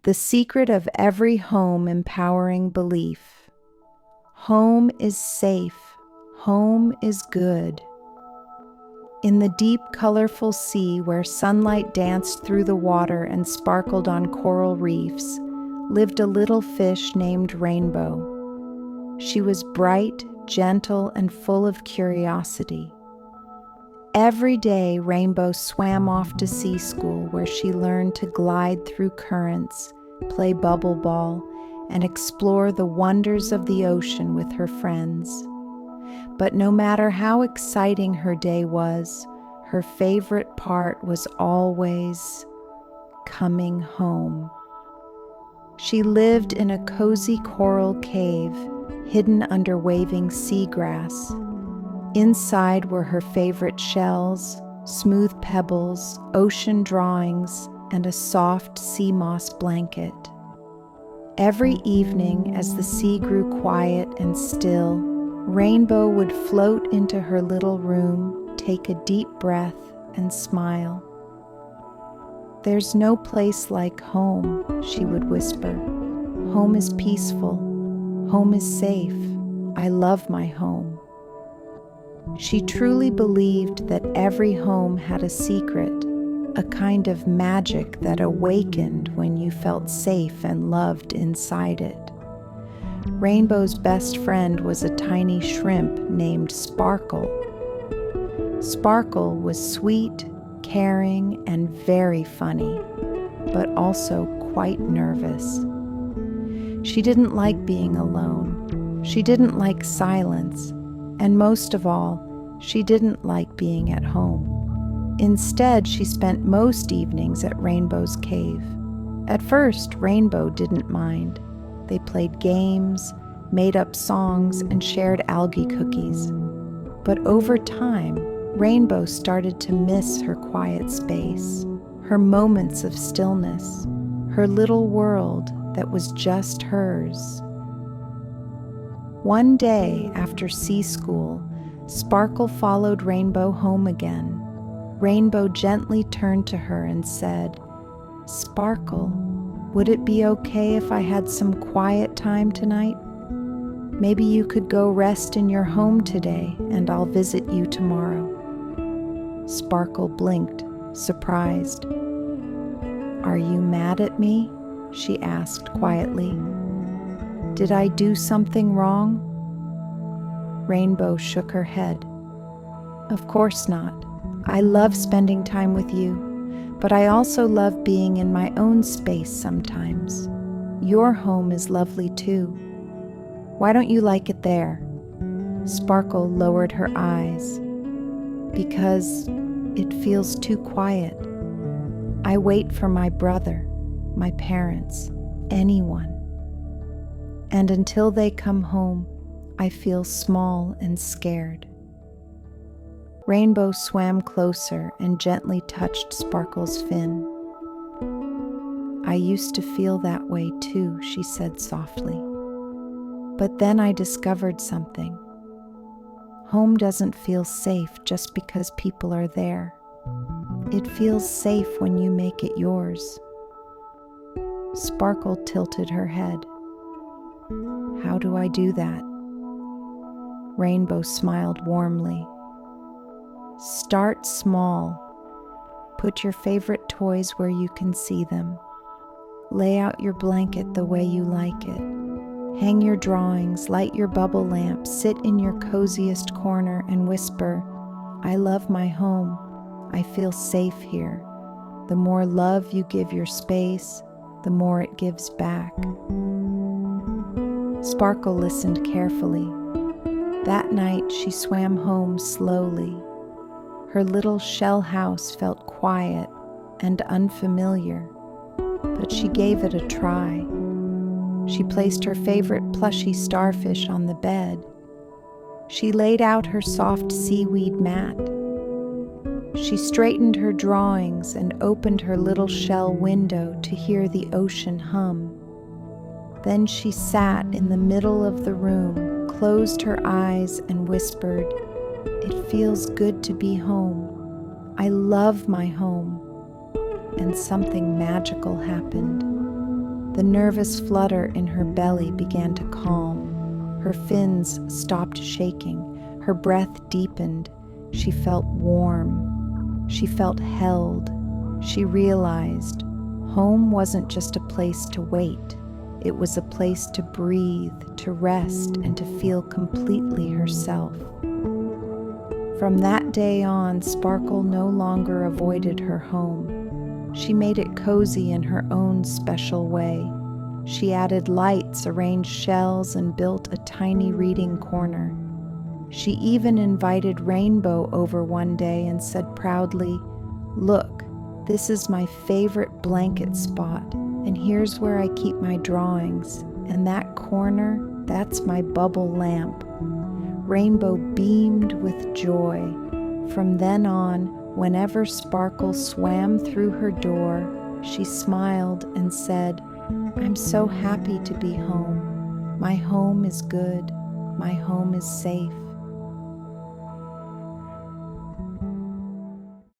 The secret of every home empowering belief. Home is safe. Home is good. In the deep, colorful sea where sunlight danced through the water and sparkled on coral reefs, lived a little fish named Rainbow. She was bright, gentle, and full of curiosity. Every day, Rainbow swam off to sea school where she learned to glide through currents, play bubble ball, and explore the wonders of the ocean with her friends. But no matter how exciting her day was, her favorite part was always coming home. She lived in a cozy coral cave, hidden under waving seagrass. Inside were her favorite shells, smooth pebbles, ocean drawings, and a soft sea moss blanket. Every evening, as the sea grew quiet and still, Rainbow would float into her little room, take a deep breath, and smile. "There's no place like home," she would whisper. "Home is peaceful. Home is safe. I love my home." She truly believed that every home had a secret, a kind of magic that awakened when you felt safe and loved inside it. Rainbow's best friend was a tiny shrimp named Sparkle. Sparkle was sweet, caring, and very funny, but also quite nervous. She didn't like being alone. She didn't like silence. And most of all, she didn't like being at home. Instead, she spent most evenings at Rainbow's cave. At first, Rainbow didn't mind. They played games, made up songs, and shared algae cookies. But over time, Rainbow started to miss her quiet space, her moments of stillness, her little world that was just hers. One day after sea school, Sparkle followed Rainbow home again. Rainbow gently turned to her and said, "Sparkle, would it be okay if I had some quiet time tonight? Maybe you could go rest in your home today, and I'll visit you tomorrow." Sparkle blinked, surprised. "Are you mad at me?" she asked quietly. "Did I do something wrong?" Rainbow shook her head. "Of course not. I love spending time with you, but I also love being in my own space sometimes. Your home is lovely too. Why don't you like it there?" Sparkle lowered her eyes. "Because it feels too quiet. I wait for my brother, my parents, anyone. And until they come home, I feel small and scared." Rainbow swam closer and gently touched Sparkle's fin. "I used to feel that way too," she said softly. "But then I discovered something. Home doesn't feel safe just because people are there. It feels safe when you make it yours." Sparkle tilted her head. "How do I do that?" Rainbow smiled warmly. "Start small. Put your favorite toys where you can see them. Lay out your blanket the way you like it. Hang your drawings, light your bubble lamp, sit in your coziest corner and whisper, 'I love my home. I feel safe here.' The more love you give your space, the more it gives back." Sparkle listened carefully. That night, she swam home slowly. Her little shell house felt quiet and unfamiliar, but she gave it a try. She placed her favorite plushy starfish on the bed. She laid out her soft seaweed mat. She straightened her drawings and opened her little shell window to hear the ocean hum. Then she sat in the middle of the room, closed her eyes, and whispered, "It feels good to be home. I love my home." And something magical happened. The nervous flutter in her belly began to calm. Her fins stopped shaking. Her breath deepened. She felt warm. She felt held. She realized home wasn't just a place to wait. It was a place to breathe, to rest, and to feel completely herself. From that day on, Sparkle no longer avoided her home. She made it cozy in her own special way. She added lights, arranged shelves, and built a tiny reading corner. She even invited Rainbow over one day and said proudly, "Look, this is my favorite blanket spot, and here's where I keep my drawings, and that corner, that's my bubble lamp." Rainbow beamed with joy. From then on, whenever Sparkle swam through her door, she smiled and said, "I'm so happy to be home. My home is good. My home is safe."